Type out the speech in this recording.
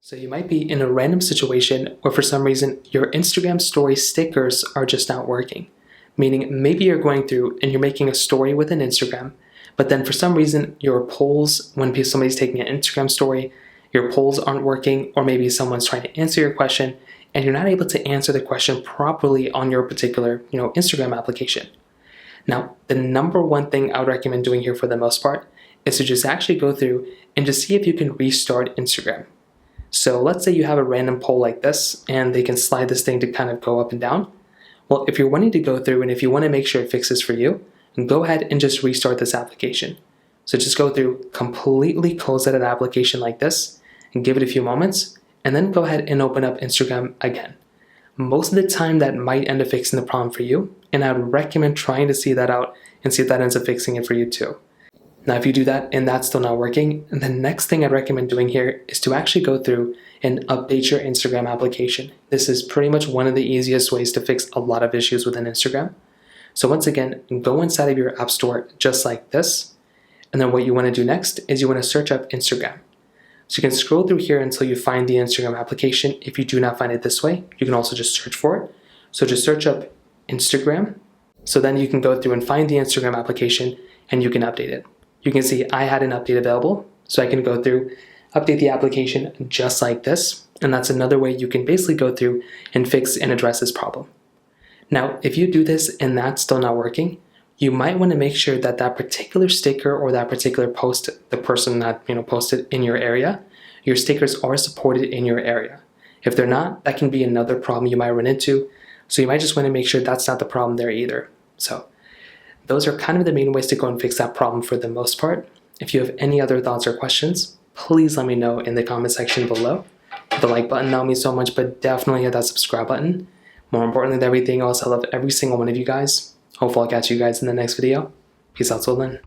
So you might be in a random situation where for some reason your Instagram story stickers are just not working. Meaning maybe you're going through and you're making a story within Instagram, but then for some reason your polls, when somebody's taking an Instagram story, your polls aren't working, or maybe someone's trying to answer your question and you're not able to answer the question properly on your particular, Instagram application. Now, the number one thing I would recommend doing here for the most part is to just actually go through and just see if you can restart Instagram. So let's say you have a random poll like this and they can slide this thing to kind of go up and down. Well, if you're wanting to go through and if you want to make sure it fixes for you, go ahead and just restart this application. So just go through, completely close that application like this and give it a few moments, and then go ahead and open up Instagram again. Most of the time that might end up fixing the problem for you, and I would recommend trying to see that out and see if that ends up fixing it for you too. Now, if you do that and that's still not working, the next thing I'd recommend doing here is to actually go through and update your Instagram application. This is pretty much one of the easiest ways to fix a lot of issues within Instagram. So once again, go inside of your app store just like this. And then what you want to do next is you want to search up Instagram. So you can scroll through here until you find the Instagram application. If you do not find it this way, you can also just search for it. So just search up Instagram. So then you can go through and find the Instagram application and you can update it. You can see I had an update available, so I can go through, update the application just like this, and that's another way you can basically go through and fix and address this problem. Now, if you do this and that's still not working, you might want to make sure that that particular sticker or that particular post, the person that posted in your area, your stickers are supported in your area. If they're not, that can be another problem you might run into, so you might just want to make sure that's not the problem there either. So those are kind of the main ways to go and fix that problem for the most part. If you have any other thoughts or questions, please let me know in the comment section below. Hit the like button, that would mean so much, but definitely hit that subscribe button. More importantly than everything else, I love every single one of you guys. Hopefully I'll catch you guys in the next video. Peace out till then.